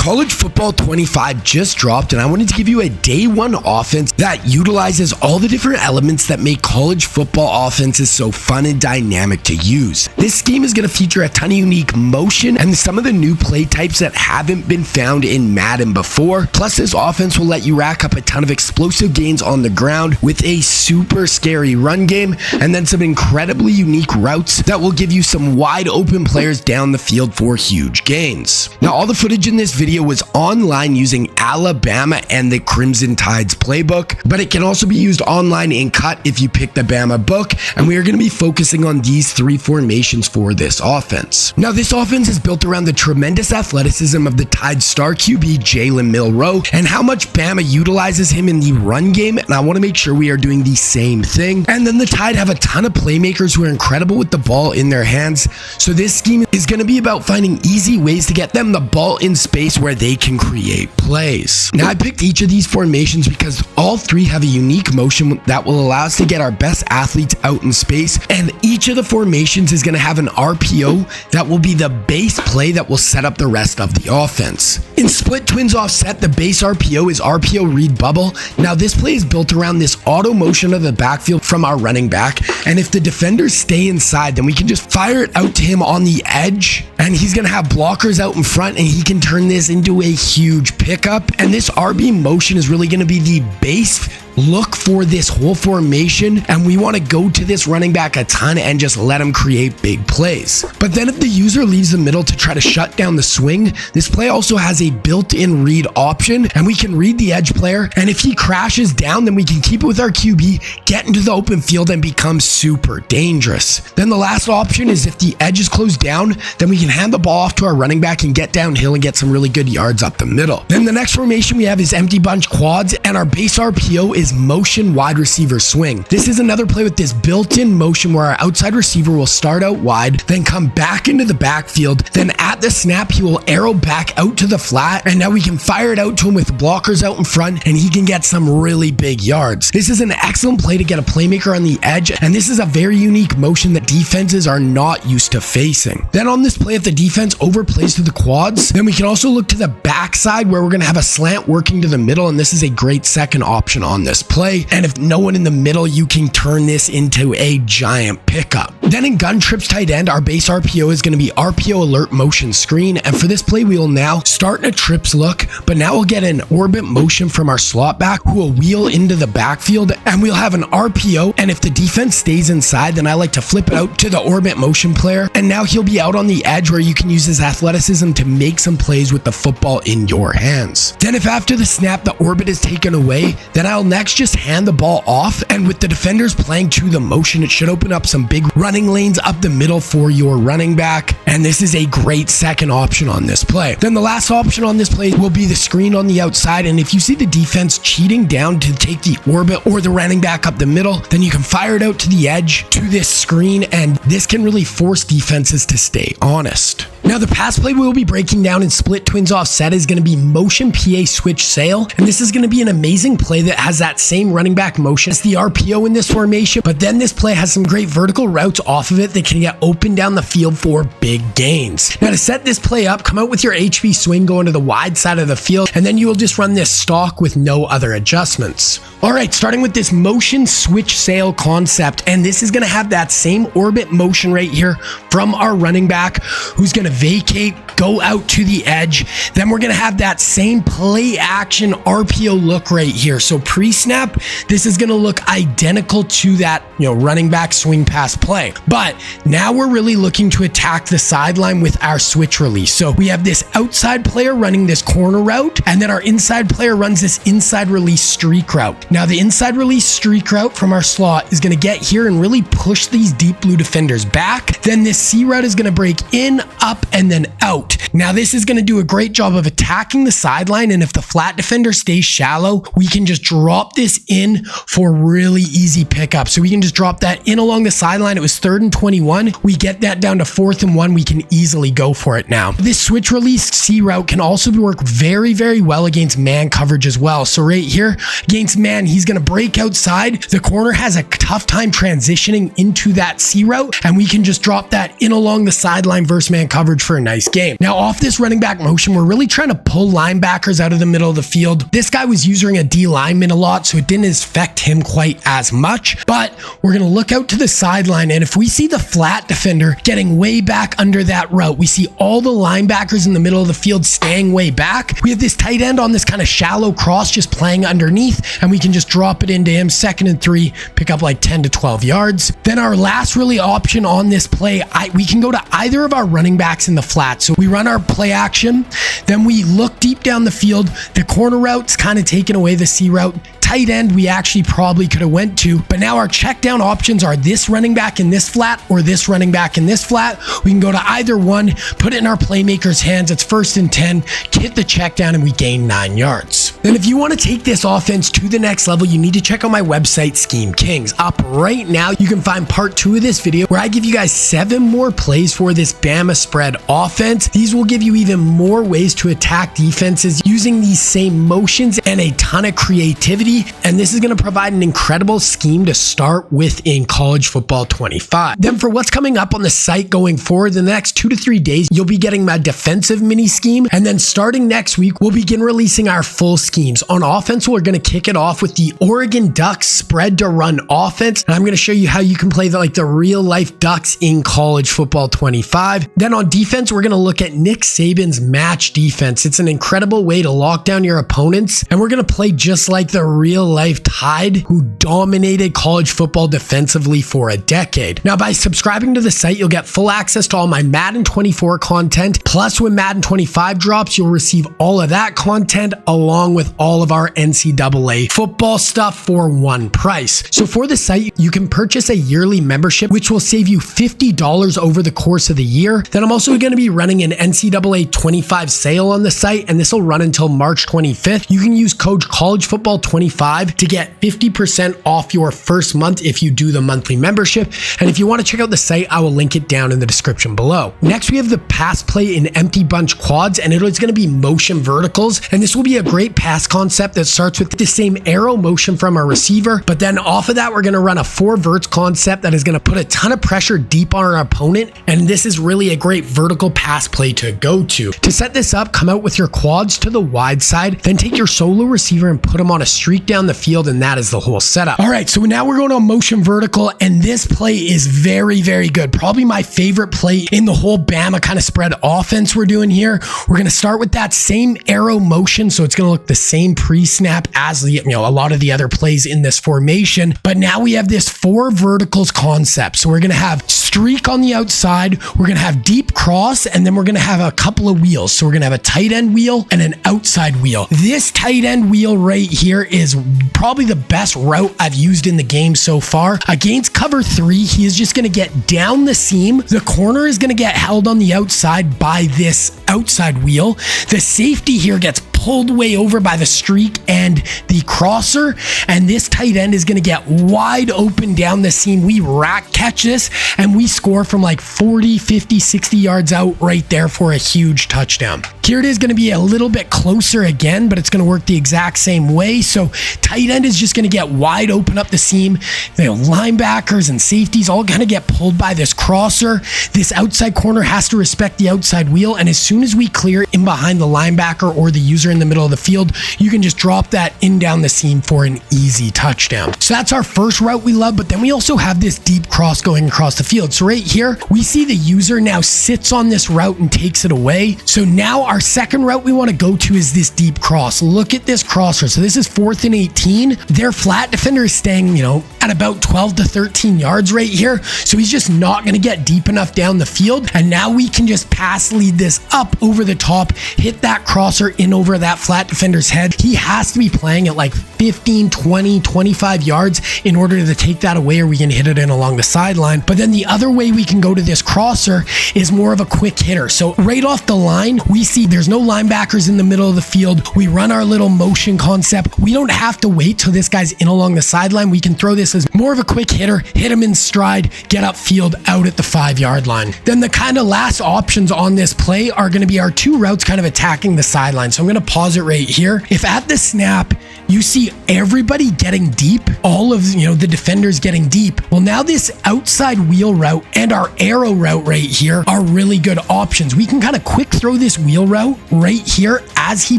College Football 25 just dropped, and I wanted to give you a day one offense that utilizes all the different elements that make college football offenses so fun and dynamic to use. This scheme is going to feature a ton of unique motion and some of the new play types that haven't been found in Madden before. Plus, this offense will let you rack up a ton of explosive gains on the ground with a super scary run game, and then some incredibly unique routes that will give you some wide open players down the field for huge gains. Now, all the footage in this video was online using Alabama and the Crimson Tide's playbook, but it can also be used online in cut if you pick the BAMA book, and we are going to be focusing on these three formations for this offense. Now, this offense is built around the tremendous athleticism of the Tide star QB Jalen Milroe and how much BAMA utilizes him in the run game, and I want to make sure we are doing the same thing. And then the Tide have a ton of playmakers who are incredible with the ball in their hands, so this scheme is going to be about finding easy ways to get them the ball in space where they can create plays. Now, I picked each of these formations because all three have a unique motion that will allow us to get our best athletes out in space, and each of the formations is going to have an RPO that will be the base play that will set up the rest of the offense. In split twins offset, the base RPO is RPO read bubble. Now, this play is built around this auto motion of the backfield from our running back, and if the defenders stay inside, then we can just fire it out to him on the edge, and he's going to have blockers out in front, and he can turn this into a huge pickup. And this RB motion is really going to be the base look for this whole formation, and we want to go to this running back a ton and just let him create big plays. But then if the user leaves the middle to try to shut down the swing, this play also has a built-in read option, and we can read the edge player, and if he crashes down, then we can keep it with our QB, get into the open field, and become super dangerous. Then the last option is if the edge is closed down, then we can hand the ball off to our running back and get downhill and get some really good yards up the middle. Then the next formation we have is empty bunch quads, and our base RPO is motion wide receiver swing. This is another play with this built-in motion where our outside receiver will start out wide, then come back into the backfield, then at the snap he will arrow back out to the flat, and now we can fire it out to him with blockers out in front, and he can get some really big yards. This is an excellent play to get a playmaker on the edge, and this is a very unique motion that defenses are not used to facing. Then on this play, if the defense overplays to the quads, then we can also look to the backside where we're going to have a slant working to the middle, and this is a great second option on this play. And if no one in the middle, you can turn this into a giant pickup. Then in gun trips tight end, our base RPO is going to be RPO alert motion screen, and for this play we will now start in a trips look, but now we'll get an orbit motion from our slot back who will wheel into the backfield, and we'll have an RPO, and if the defense stays inside, then I like to flip it out to the orbit motion player, and now he'll be out on the edge where you can use his athleticism to make some plays with the football in your hands. Then if after the snap the orbit is taken away, then I'll next just hand the ball off, and with the defenders playing to the motion, it should open up some big running lanes up the middle for your running back, and this is a great second option on this play. Then the last option on this play will be the screen on the outside, and if you see the defense cheating down to take the orbit or the running back up the middle, then you can fire it out to the edge to this screen, and this can really force defenses to stay honest. Now, the pass play we will be breaking down in split twins offset is going to be motion PA switch sail, and this is going to be an amazing play that has that same running back motion as the RPO in this formation, but then this play has some great vertical routes off of it that can get open down the field for big gains. Now, to set this play up, come out with your HB swing going to the wide side of the field, and then you will just run this stock with no other adjustments. All right, starting with this motion switch sail concept, and this is going to have that same orbit motion right here from our running back who's going to vacate, go out to the edge. Then we're going to have that same play action RPO look right here. So pre-snap, this is going to look identical to that, running back swing pass play. But now we're really looking to attack the sideline with our switch release. So we have this outside player running this corner route, and then our inside player runs this inside release streak route. Now the inside release streak route from our slot is going to get here and really push these deep blue defenders back. Then this C route is going to break in, up, and then out. Now this is going to do a great job of attacking the sideline, and if the flat defender stays shallow, we can just drop this in for really easy pickup. So we can just drop that in along the sideline. It was 3rd and 21. We get that down to 4th and 1. We can easily go for it now. This switch release C route can also work very, very well against man coverage as well. So right here against man, he's going to break outside. The corner has a tough time transitioning into that C route, and we can just drop that in along the sideline versus man coverage for a nice game. Now off this running back motion, we're really trying to pull linebackers out of the middle of the field. This guy was using a D lineman a lot, so it didn't affect him quite as much, but we're going to look out to the sideline, and if we see the flat defender getting way back under that route, we see all the linebackers in the middle of the field staying way back. We have this tight end on this kind of shallow cross just playing underneath, and we can just drop it into him, 2nd and 3, pick up like 10 to 12 yards. Then our last really option on this play, we can go to either of our running backs in the flat. So we run our play action, then we look deep down the field. The corner route's kind of taken away, the C route. Tight end we actually probably could have went to, but now our check down options are this running back in this flat or this running back in this flat. We can go to either one, put it in our playmaker's hands. It's 1st and 10, hit the check down, and we gain 9 yards. Then if you want to take this offense to the next level, you need to check out my website, Scheme Kings. Up right now, you can find part 2 of this video where I give you guys 7 more plays for this BAMA spread offense. These will give you even more ways to attack defenses using these same motions and a ton of creativity. And this is going to provide an incredible scheme to start with in college football 25. Then for what's coming up on the site going forward, the next 2 to 3 days, you'll be getting my defensive mini scheme. And then starting next week, we'll begin releasing our full schemes. On offense, we're going to kick it off with the Oregon Ducks spread to run offense. And I'm going to show you how you can play the real life Ducks in college football 25. Then on defense, we're going to look at Nick Saban's match defense. It's an incredible way to lock down your opponents. And we're going to play just like the real life Tide, who dominated college football defensively for a decade. Now, by subscribing to the site, you'll get full access to all my Madden 24 content. Plus, when Madden 25 drops, you'll receive all of that content along with all of our NCAA football stuff for one price. So for the site, you can purchase a yearly membership, which will save you $50 over the course of the year. Then I'm also going to be running an NCAA 25 sale on the site, and this will run until March 25th. You can use code CollegeFootball25 to get 50% off your first month if you do the monthly membership. And if you want to check out the site, I will link it down in the description below. Next, we have the pass play in empty bunch quads, and it's going to be motion verticals. And this will be a great pass concept that starts with the same arrow motion from our receiver, but then off of that, we're going to run a 4 verts concept that is going to put a ton of pressure deep on our opponent. And this is really a great vertical pass play to go to. To set this up, come out with your quads to the wide side, then take your solo receiver and put him on a streak down the field, and that is the whole setup. All right, so now we're going to motion vertical, and this play is very, very good. Probably my favorite play in the whole BAMA kind of spread offense we're doing here. We're going to start with that same arrow motion, so it's going to look the same pre-snap as a lot of the other plays in this formation. But now we have this 4 verticals concept. So we're going to have streak on the outside, we're going to have deep cross, and then we're going to have a couple of wheels. So we're going to have a tight end wheel and an outside wheel. This tight end wheel right here is probably the best route I've used in the game so far. Against cover 3, he is just going to get down the seam. The corner is going to get held on the outside by this outside wheel. The safety here gets pulled way over by the streak and the crosser, and this tight end is going to get wide open down the seam. We rack catch this, and we score from like 40, 50, 60 yards out right there for a huge touchdown. Here it is going to be a little bit closer again, but it's going to work the exact same way. So tight end is just going to get wide open up the seam. Linebackers and safeties all going to get pulled by this crosser. This outside corner has to respect the outside wheel, and as soon as we clear in behind the linebacker or the user in the middle of the field, you can just drop that in down the seam for an easy touchdown. So that's our first route we love, but then we also have this deep cross going across the field. So right here, we see the user now sits on this route and takes it away. So now our second route we want to go to is this deep cross. Look at this crosser. So this is 4th and 18. Their flat defender is staying, at about 12 to 13 yards right here. So he's just not going to get deep enough down the field. And now we can just pass lead this up over the top, hit that crosser in over that flat defender's head. He has to be playing at like 15, 20, 25 yards in order to take that away, or we can hit it in along the sideline. But then the other way we can go to this crosser is more of a quick hitter. So right off the line, we see there's no linebackers in the middle of the field. We run our little motion concept. We don't have to wait till this guy's in along the sideline. We can throw this as more of a quick hitter, hit him in stride, get upfield out at the 5-yard line. Then the kind of last options on this play are going to be our two routes kind of attacking the sideline. So I'm going to pause it right here. If at the snap, you see everybody getting deep, all of the defenders getting deep. Well, now this outside wheel route and our arrow route right here are really good options. We can kind of quick throw this wheel route right here as he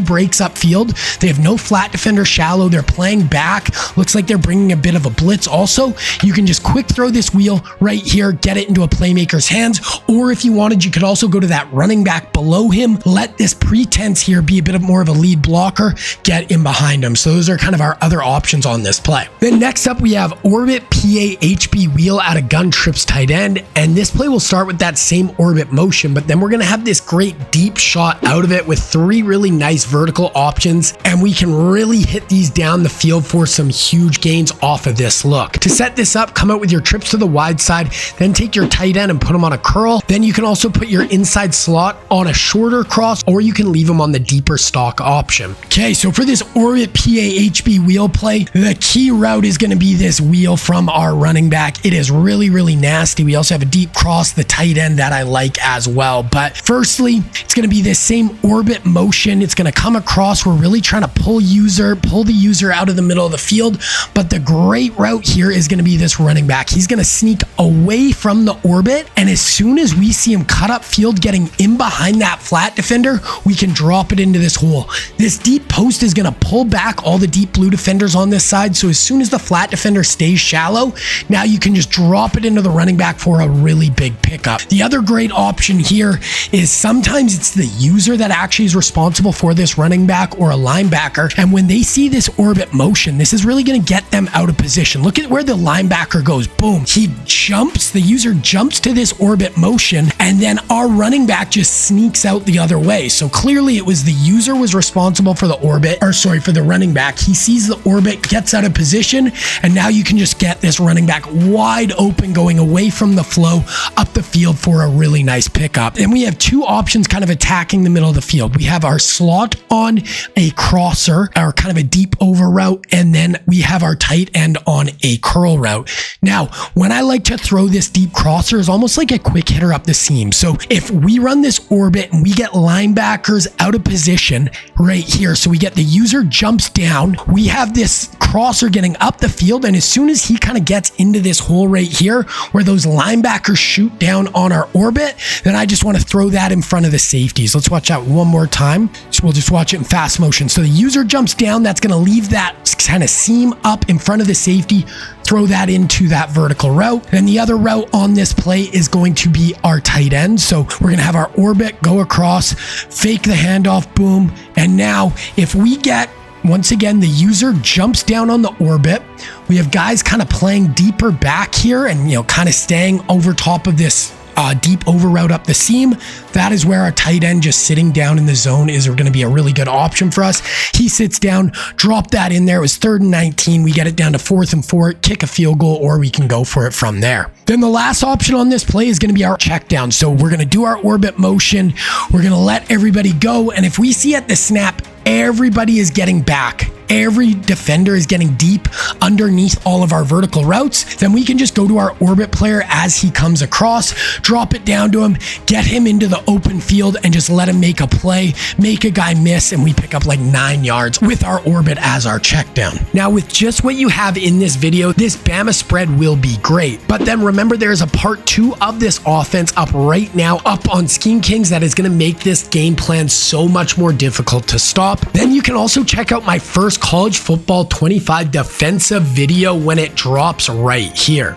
breaks upfield. They have no flat defender shallow. They're playing back. Looks like they're bringing a bit of a blitz also. You can just quick throw this wheel right here, get it into a playmaker's hands. Or if you wanted, you could also go to that running back below him, let this pretense here be a bit of more of a lead blocker, get in behind him. So those are kind of our other options on this play. Then next up, we have orbit PAHB wheel out of gun trips tight end. And this play will start with that same orbit motion, but then we're going to have this great deep shot out of it with 3 really nice vertical options. And we can really hit these down the field for some huge gains off of this look. To set this up, come out with your trips to the wide side, then take your tight end and put them on a curl. Then you can also put your inside slot on a shorter cross, or you can leave them on the deeper stock option. Okay, so for this orbit PAHB wheel play, the key route is going to be this wheel from our running back. It is really, really nasty. We also have a deep cross, the tight end that I like as well. But firstly, it's going to be this same orbit motion. It's going to come across. We're really trying to pull the user out of the middle of the field. But the great route here is going to be this running back. He's going to sneak away from the orbit. And as soon as we see him cut up field, getting in behind that flat defender, we can drop it into this hole. This deep post is going to pull back all the deep blue defenders on this side. So as soon as the flat defender stays shallow, now you can just drop it into the running back for a really big pickup. The other great option here is sometimes it's the user that actually is responsible for this running back or a linebacker. And when they see this orbit motion, this is really going to get them out of position. Look at where the linebacker goes. Boom. He jumps. The user jumps to this orbit motion, and then our running back just sneaks out the other way. So clearly it was the user was responsible for the for the running back. He sees the orbit, gets out of position, and now you can just get this running back wide open going away from the flow up the field for a really nice pickup. And we have 2 options kind of attacking the middle of the field. We have our slot on a crosser, or kind of a deep over route, and then we have our tight end on a curl route. Now, when I like to throw this deep crosser, is almost like a quick hitter up the seam. So if we run this orbit and we get linebackers out of position right here, so we get the user jumps down, we have this crosser getting up the field, and as soon as he kind of gets into this hole right here where those linebackers shoot down on our orbit, then I just want to throw that in front of the safeties. Let's watch that one more time. So we'll just watch it in fast motion. So the user jumps down, that's going to leave that kind of seam up in front of the safety, throw that into that vertical route. Then the other route on this play is going to be our tight end. So we're going to have our orbit go across, fake the handoff, boom. And now if we get, once again, the user jumps down on the orbit, we have guys kind of playing deeper back here and, kind of staying over top of this deep over route up the seam. That is where our tight end just sitting down in the zone is going to be a really good option for us. He sits down, drop that in there. It was 3rd and 19. We get it down to 4th and 4, kick a field goal, or we can go for it from there. Then the last option on this play is going to be our check down. So we're going to do our orbit motion. We're going to let everybody go. And if we see at the snap, everybody is getting back, every defender is getting deep underneath all of our vertical routes, then we can just go to our orbit player as he comes across, drop it down to him, get him into the open field, and just let him make a play, make a guy miss, and we pick up like 9 yards with our orbit as our check down. Now, with just what you have in this video, this BAMA spread will be great. But then remember, there's a part 2 of this offense up right now, up on Scheme Kings, that is going to make this game plan so much more difficult to stop. Then you can also check out my first college football 25 defensive video when it drops right here.